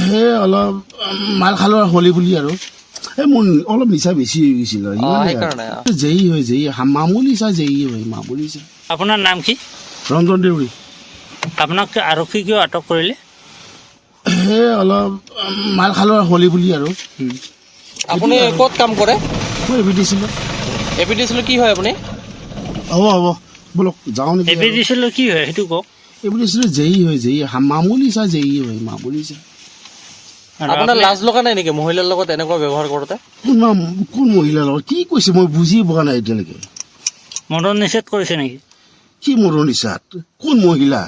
সেই অলপ মাল খালো হলি বুলি আৰু এই মোৰ অলপ নিচা বেছি হৈ গৈছিল জেই হয় জেই মামুলি চা জেই হয় মামুলি চা। আপোনাৰ নাম কি? ৰঞ্জন দেউৰী। আপোনাক আৰক্ষী কিয় আটক কৰিলে? সেই অলপ মাল খালো হলি বুলি আৰু। আপুনি ক'ত কাম কৰে? মই এপিডিছিলোঁ। এপিডিছিলোঁ কি হয় আপুনি? হ'ব হ'ব বলক যাওঁ নেকি। এপিডিছিলোঁ কি হয় সেইটো কওক। এপিডিছিলোঁ জেই হয় জেই মামুলি চা জেই হয় মামুলি চা। আপোনাৰ লাজ লগা নাই নেকি মহিলাৰ লগত এনেকুৱা ব্যৱহাৰ কৰোঁতে? কোন মহিলাৰ লগত কি কৈছে মই বুজি পোৱা নাই এতিয়ালৈকে। মদন নিষেধ কৰিছে নেকি? কি মদন নিষেধ? কোন মহিলা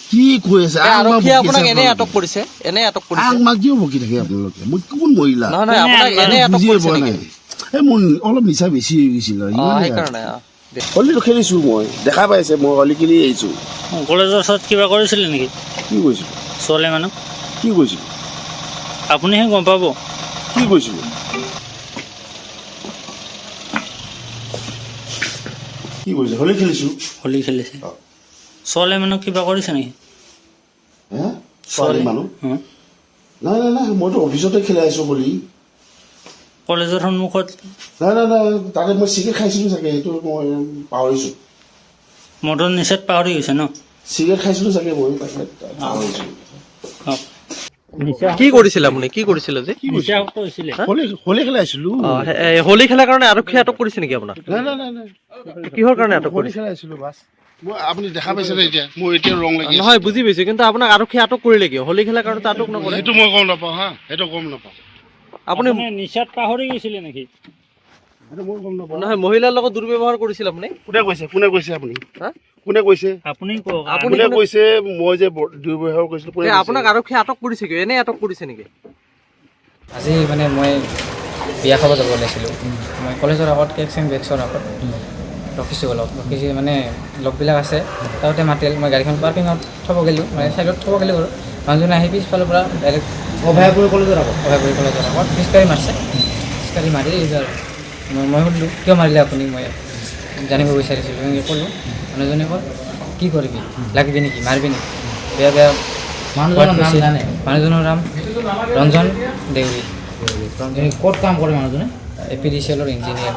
কি কৈ আছে? আৰক্ষীয়ে আপোনাক এনে আটক কৰিছে? এনে আটক কৰিছে? আমাক কিয় বকি থাকে আপোনালোকে? মই কোন মহিলা? নহয় নহয় আপোনাক এনে আটক কৰিছে নেকি? এই মোৰ অলপ নিচা বেছি হৈ গৈছিল। সেইকাৰণে হলিটো খেলিছোঁ মই দেখা পাইছে মই হলি খেলি আহিছোঁ। কলেজৰ ওচৰত কিবা কৰিছিলে নেকি? কি কৈছিলোঁ? ছোৱালী মানুহ কি কৈছিলোঁ? আপুনিহে গম পাব। কি কৈছিলোঁ? কি কৈছে? হলি খেলিছোঁ। হোলী খেলিছে। ছোৱালী মানুহ কিবা কৰিছে নেকি? ছোৱালী মানুহ নাই নাই নাই মইতো অফিচতে খেলাই আছোঁ হলি। কলেজৰ সন্মুখত নাই নাই নাই তাতে মই চিগাৰেট খাইছিলোঁ চাগে সেইটো মই পাহৰিছোঁ। মদন নিষেধ পাহৰি গৈছে ন? চিগাৰেট খাইছিলোঁ চাগে মই পাহৰিছোঁ। কি কৰিছিল আপুনি? কি কৰিছিল যে হলি খেলাইছিলোঁ। হোলী খেলাৰ কাৰণে আৰক্ষীয়ে আটক কৰিছে নেকি আপোনাক? নাই নাই নাই নাই কিহৰ কাৰণে আটক হলি কৰিছে? খেলাইছিলোঁ বাছ। মই আপুনি দেখা পাইছে এতিয়া মোৰ এতিয়া ৰং লাগি নহয় বুজি পাইছো, কিন্তু আপোনাক আৰক্ষীয়ে আটক কৰিলে কিয়? হোলী খেলাৰ কাৰণে আটক নকৰে? সেইটো মই গম নাপাওঁ হা সেইটো গম নাপাওঁ। আপুনি নিষেধ পাহৰি গৈছিলে নেকি? সেইটো মই গম নাপাওঁ। নহয় মহিলাৰ লগত দুৰ্ব্যৱহাৰ কৰিছিল আপুনি? কোনে কৈছে? কোনে কৈছে আপুনি? হা? কোনে কৈছে? আপুনি কওক। কোনে কৈছে মই যে দুৰ্ব্যৱহাৰ কৰিছিলোঁ? আপোনাক আৰক্ষীয়ে আটক কৰিছে কিয়? এনে আটক কৰিছে নেকি? আজি মানে মই বিয়া খাব যাব ওলাইছিলোঁ। মই কলেজৰ আগত কেকচেন বেক্সৰ আগত ৰখিছোঁ অলপ ৰখিছোঁ মানে লগবিলাক আছে তাতে মাতিল। মই গাড়ীখন পাৰ্কিঙত থ'ব গ'লোঁ মানে ছাইডত থ'ব গ'লোঁ আৰু মানুহজনে আহি পিছফালৰ পৰা ডাইৰেক্ট অভয়াপুৰী কলেজৰ আগত পিচকাৰী মাৰিছে। পিচকাৰী মাৰি মই সুধিলোঁ কিয় মাৰিলে আপুনি? মই জানিব বিচাৰিছিলোঁ এনেকৈ ক'লোঁ। মানুহজনে ক'ল কি কৰিবি লাগিবি নেকি মাৰিবি নেকি বেয়া বেয়া মানুহজনৰ নাম ৰঞ্জন দেউৰী। ক'ত কাম কৰে মানুহজনে? এপিডিচিএলৰ ইঞ্জিনিয়াৰ।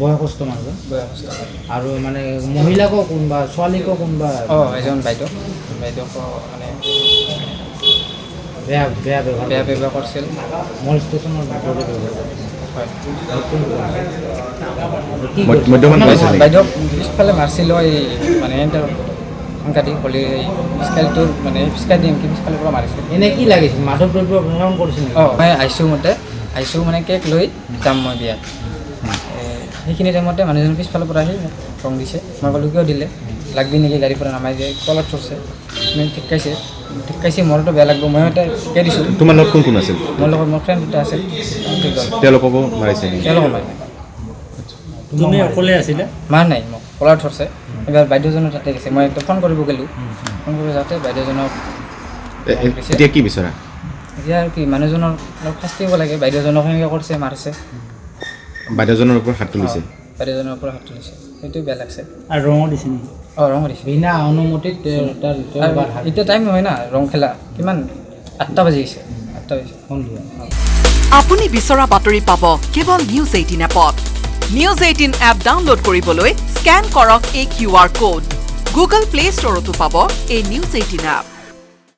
বয়সস্থ মানুহজন? বয়সস্থ আৰু মানে মহিলাকো কোনোবা ছোৱালীকো কোনোবা? এজন বাইদেউক মানে বেয়া বেয়া ব্যৱহাৰ বেয়া ব্যৱহাৰ কৰিছিল। মল ষ্টেচনৰ বাইদেউক পিছফালে মাৰিছিল এই মানে সাংঘাতিক হ'লে এই পিচকাৰীটোৰ মানে পিচকাৰী দিম কি পিছফালৰ পৰা মাৰিছিল। এনে কি লাগিছিল? মাদক দ্ৰব্য সেৱন কৰিছিল? মই আহিছোঁ মানে কেক লৈ যাম মই বিয়াত। সেইখিনি টাইমতে মানুহজন পিছফালৰ পৰা আহি মোক ৰং দিছে। মই ক'লোঁ কিয় দিলে লাগবি নেকি? গাড়ীৰ পৰা নামাই দিয়ে তলত থৈছে ঠিকাইছে মোৰতো বেয়া লাগব। মই এটা শিকাই দিছোঁ। তোমাৰ লগত কোন কোন আছিল? মোৰ লগত মোৰ ফ্ৰেণ্ড দুটা আছিল। তেওঁলোককো মাৰিছে? তেওঁলোকক মাৰিলে। তুমি অকলে আছিলা? মাৰ নাই মোক কলাৰ ধৰছে। এইবাৰ বাইদেউজনৰ তাতে গৈছে। মই একদম ফোন কৰিব গ'লোঁ। ফোন কৰিব যাওঁতে বাইদেউজনক এতিয়া কি বিচৰা? এতিয়া আৰু কি মানুহজনৰ অলপ শাস্তি হ'ব লাগে। বাইদেউজনক সেনেকৈ কৰিছে মাৰিছে। বাইদেউজনৰ ওপৰত হাত তুলিছে? বাইদেউজনৰ ওপৰত হাত তুলিছে সেইটো বেয়া লাগছে। আৰু ৰঙো দিছে নেকি? ৰং দিছে বিনা অনুমতিত এতিয়া টাইম নহয় না ৰং খেলা। কিমান 8টা বাজি গৈছে। 8টা বাজিছে সন্ধিয়া। আপুনি বিচৰা বাতৰি পাব কেৱল নিউজ 18 এপত। নিউজ 18 এপ ডাউনলোড কৰিবলৈ স্কেন কৰক এই QR কোড। গুগল প্লে ষ্টৰতো পাব এই নিউজ 18 এপ।